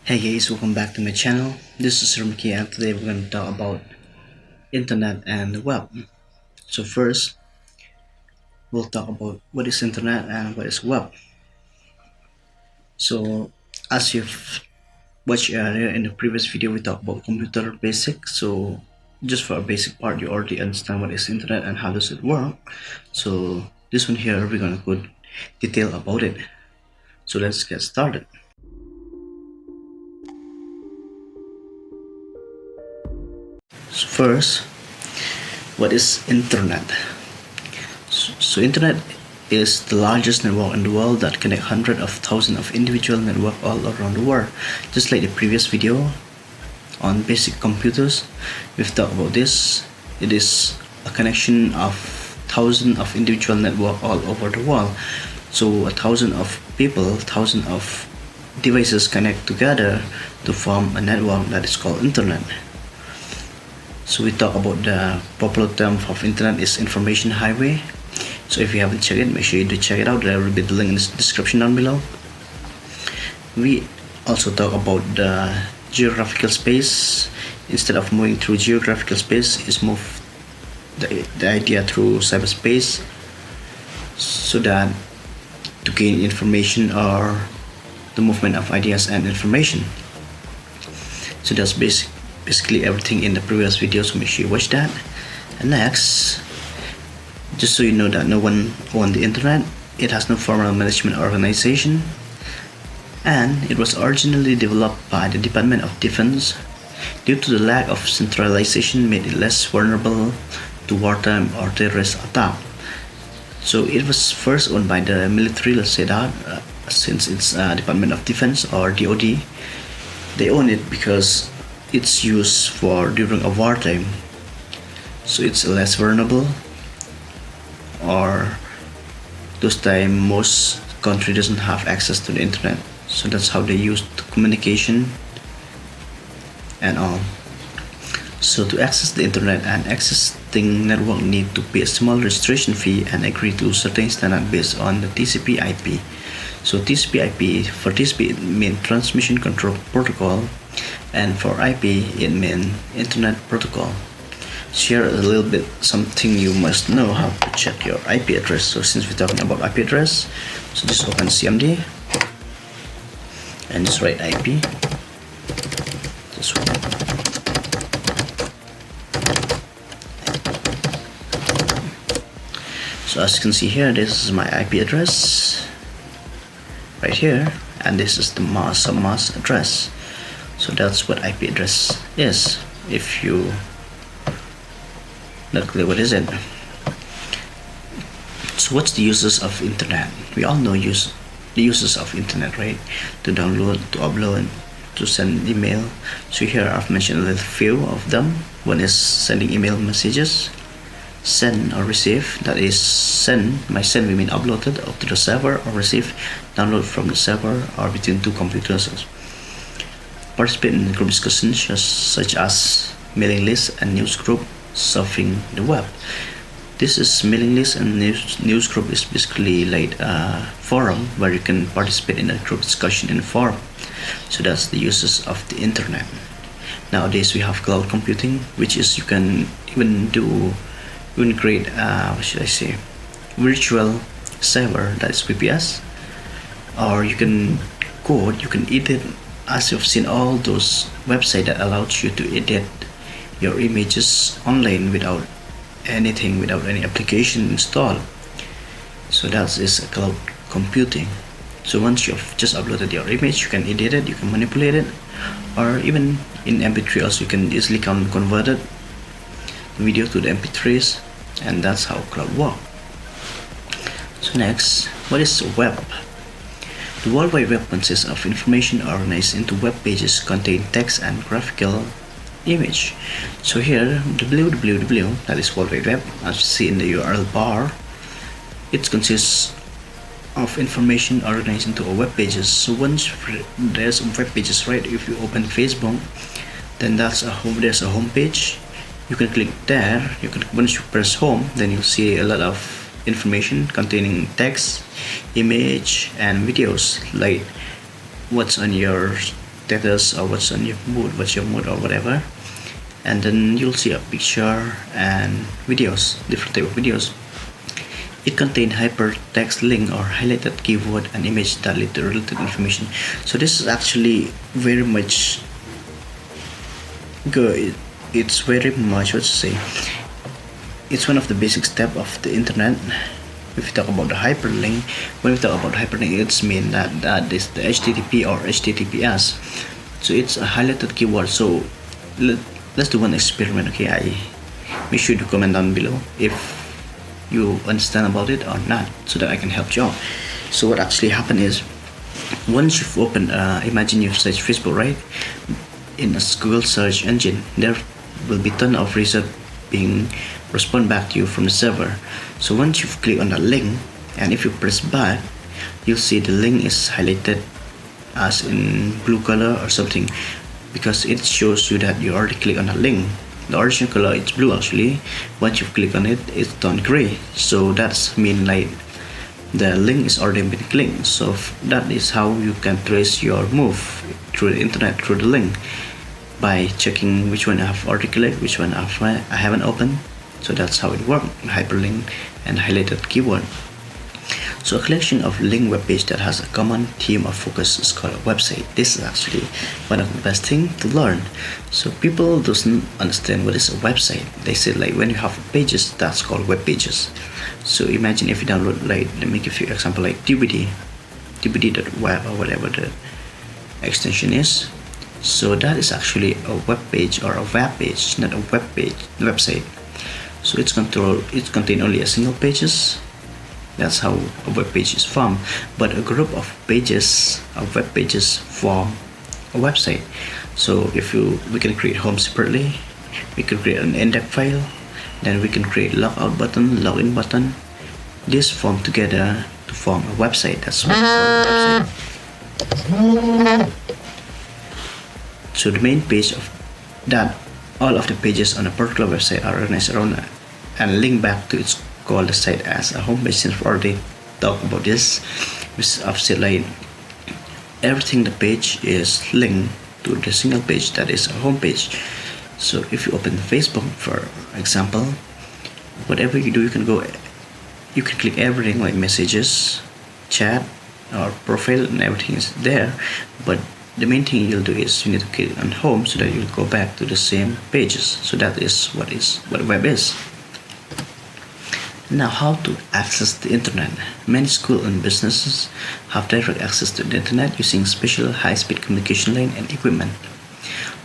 Hey guys, welcome back to my channel. This is Rumki and today we're going to talk about internet and the web. So first, we'll talk about what is internet and what is web. So as you've watched earlier in the previous video, we talked about computer basics. So just for a basic part, you already understand what is internet and how does it work. So this one here, we're going to go detail about it. So let's get started. So first, what is internet? So internet is the largest network in the world that connect hundreds of thousands of individual networks all around the world. Just like the previous video on basic computers, we've talked about this. It is a connection of thousands of individual networks all over the world. So a thousand of people, thousand of devices connect together to form a network that is called internet. So we talk about the popular term of internet is information highway. So if you haven't checked it, make sure you do check it out. There will be the link in the description down below. We also talk about the geographical space. Instead of moving through geographical space, is move the idea through cyberspace, so that to gain information or the movement of ideas and information. So that's basically everything in the previous video, so make sure you watch that. And next, just so you know that no one owns the internet, it has no formal management organization, and it was originally developed by the Department of Defense. Due to the lack of centralization, made it less vulnerable to wartime or terrorist attack. So it was first owned by the military, let's say that, since it's Department of Defense or DoD. They own it because it's used for during a wartime, so it's less vulnerable, or those time most country doesn't have access to the internet, so that's how they use the communication and all. So to access the internet and existing network, need to pay a small registration fee and agree to certain standard based on the TCP/IP. So TCP/IP, for TCP it means transmission control protocol, and for IP it means internet protocol. Share a little bit something you must know, how to check your IP address. So since we're talking about IP address, so just open CMD and just write IP. This one. So as you can see here, this is my IP address right here, and this is the submask address. So that's what IP address is. If you not clear what is it. So what's the uses of internet? We all know the uses of internet, right? To download, to upload, to send email. So here I've mentioned a little few of them. One is sending email messages, send or receive, that is send. By send we mean uploaded up to the server, or receive, download from the server or between two computers. Participate in group discussions such as mailing lists and news group, surfing the web. This is mailing list, and news group is basically like a forum where you can participate in a group discussion in a forum. So that's the uses of the internet. Nowadays we have cloud computing, which is you can even create what should I say, virtual server, that is VPS, or you can code, you can edit, as you've seen all those websites that allows you to edit your images online without anything, without any application installed. So that is a cloud computing. So once you've just uploaded your image, you can edit it, you can manipulate it, or even in MP3 also you can easily convert it, video to the MP3s, and that's how cloud works. So next, what is web? The World Wide Web consists of information organized into web pages contain text and graphical image. So here www, that is World Wide Web, as you see in the URL bar, it consists of information organized into web pages. So once there's web pages, right, if you open Facebook, then there's a home page. You can click there, once you press home, then you'll see a lot of information containing text, image and videos, like what's on your status or what's on your mood, what's your mood or whatever. And then you'll see a picture and videos, different type of videos. It contains hypertext link or highlighted keyword and image that lead to related information. So this is actually very much good. It's very much, what to say, it's one of the basic steps of the internet. If you talk about the hyperlink, when we talk about hyperlink, it's mean that is the HTTP or HTTPS. So it's a highlighted keyword. So let's do one experiment. Okay, I make sure to comment down below if you understand about it or not, so that I can help you out. So what actually happened is, once you've opened, imagine you've searched Facebook, right? In a Google search engine, there will be ton of results being respond back to you from the server. So once you've clicked on the link, and if you press back, you'll see the link is highlighted as in blue color or something, because it shows you that you already clicked on the link. The original color is blue actually. Once you click on it, it's turned gray. So that's mean like the link is already been clicked. So that is how you can trace your move through the internet, through the link, by checking which one I've already clicked, which one I haven't opened. So that's how it works, hyperlink and highlighted keyword. So a collection of linked web page that has a common theme or focus is called a website. This is actually one of the best things to learn. So people doesn't understand what is a website. They say like when you have pages, that's called web pages. So imagine if you download, like, let me give you an example, like dvd.web or whatever the extension is. So that is actually a web page or a web page, not a website. So it's contain only a single pages. That's how a web page is formed. But a group of pages, of web pages, form a website. So we can create home separately, we can create an index file, then we can create logout button, login button. This form together to form a website. That's what we call a website. So the main page of that, all of the pages on a particular website are organized around and linked back to its called the site as a home page. Since we already talked about this, I've said like everything the page is linked to the single page that is a home page. So if you open Facebook, for example, whatever you do, you can click everything like messages, chat, or profile, and everything is there. But the main thing you'll do is you need to click on home so that you'll go back to the same pages. So that is what web is. Now, how to access the internet. Many schools and businesses have direct access to the internet using special high-speed communication line and equipment.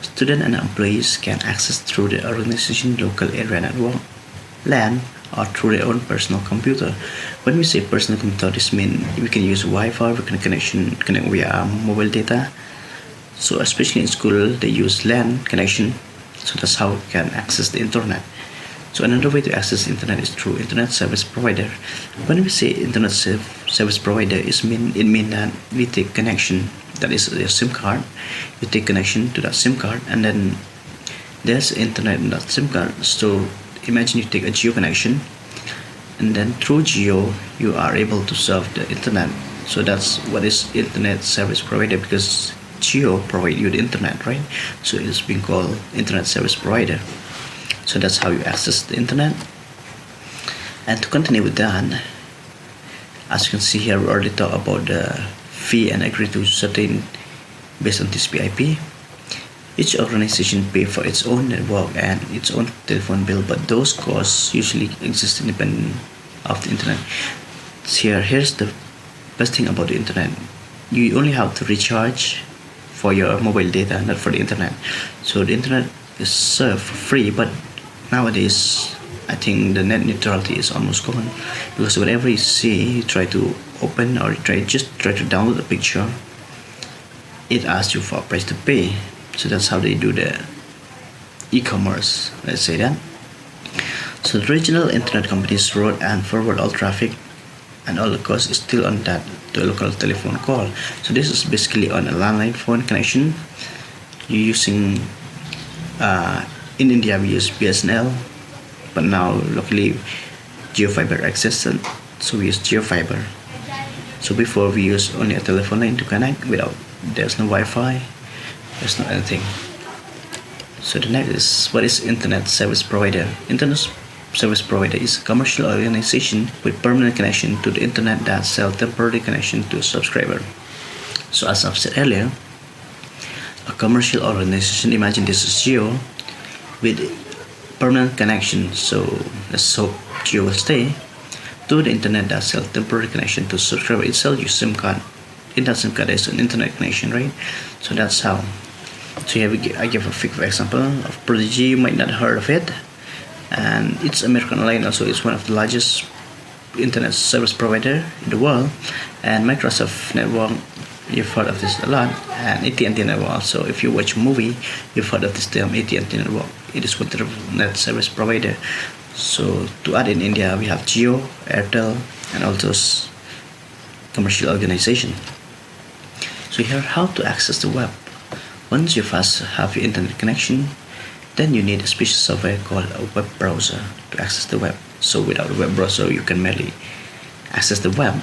Students and employees can access through the organization local area network, LAN, or through their own personal computer. When we say personal computer, this means we can use Wi-Fi, we can connect via mobile data. So especially in school, they use LAN connection. So that's how we can access the internet. So another way to access the internet is through internet service provider. When we say internet service provider, it means that we take connection, that is a SIM card. You take connection to that SIM card, and then there's internet in that SIM card. So imagine you take a Geo connection, and then through Geo you are able to surf the internet. So that's what is internet service provider, because Geo provide you the internet, right? So it's being called internet service provider. So that's how you access the internet. And to continue with that, as you can see here, we already talked about the fee and agree to certain based on TCP/IP. Each organization pay for its own network and its own telephone bill, but those costs usually exist independent of the internet. Here's the best thing about the internet. You only have to recharge for your mobile data, not for the internet. So the internet is served for free, but nowadays I think the net neutrality is almost gone, because whatever you see, you try to open or try to download a picture, it asks you for a price to pay. So that's how they do the e-commerce, let's say that. So the regional internet companies route and forward all traffic, and all the cost is still on that to a local telephone call. So this is basically on a landline phone connection. You're using in India we use BSNL, but now luckily GeoFiber existed, so we use GeoFiber. So before we use only a telephone line to connect without, there's no Wi-Fi, There's not anything. So the next is, what is internet service provider? Internet service provider is a commercial organization with permanent connection to the internet that sell temporary connection to a subscriber. So as I've said earlier, a commercial organization, imagine this is Geo with permanent connection. So let's hope Geo will stay to the internet that sell temporary connection to subscriber. It sells you SIM card. In that SIM card there's an internet connection, right? So that's how. So here I give a quick example of Prodigy. You might not have heard of it, and it's American Online. Also, it's one of the largest internet service provider in the world. And Microsoft Network, you've heard of this a lot, and AT&T Network. So if you watch a movie, you've heard of this term AT&T Network. It is one internet service provider. So to add in India, we have Jio, Airtel, and all those commercial organization. So here, how to access the web. Once you first have your internet connection, then you need a special software called a web browser to access the web. So without a web browser, you can merely access the web,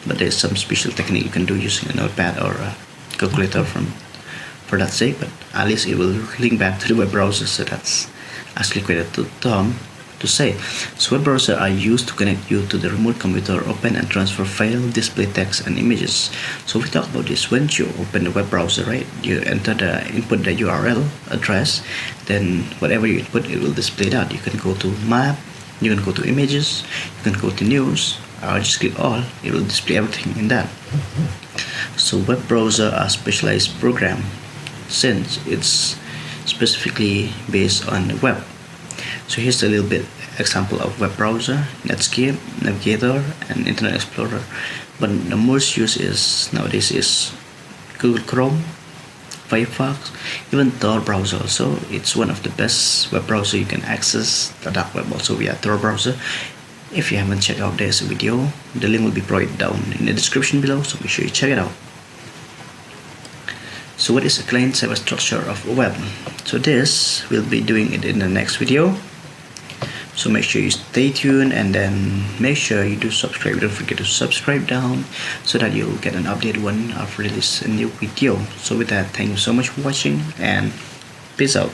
but there's some special technique you can do using a notepad or a calculator for that sake, but at least it will link back to the web browser. So that's actually quite a term to say. So web browser are used to connect you to the remote computer, open and transfer file, display text and images. So we talk about this. When you open the web browser, right, you input the URL address, then whatever you input, it will display that. You can go to map, you can go to images, you can go to news, or just click all, it will display everything in that. So web browser are specialized program since it's specifically based on the web. So here's a little bit example of web browser: Netscape, Navigator, and Internet Explorer. But the most used is nowadays is Google Chrome, Firefox, even Tor browser. Also, it's one of the best web browser. You can access the dark web also via Tor browser. If you haven't checked out, there's a video. The link will be provided down in the description below, so make sure you check it out. So what is a client-server structure of a web? So this, we'll be doing it in the next video. So make sure you stay tuned, and then make sure you do subscribe. Don't forget to subscribe down so that you'll get an update when I've released a new video. So with that, thank you so much for watching, and peace out.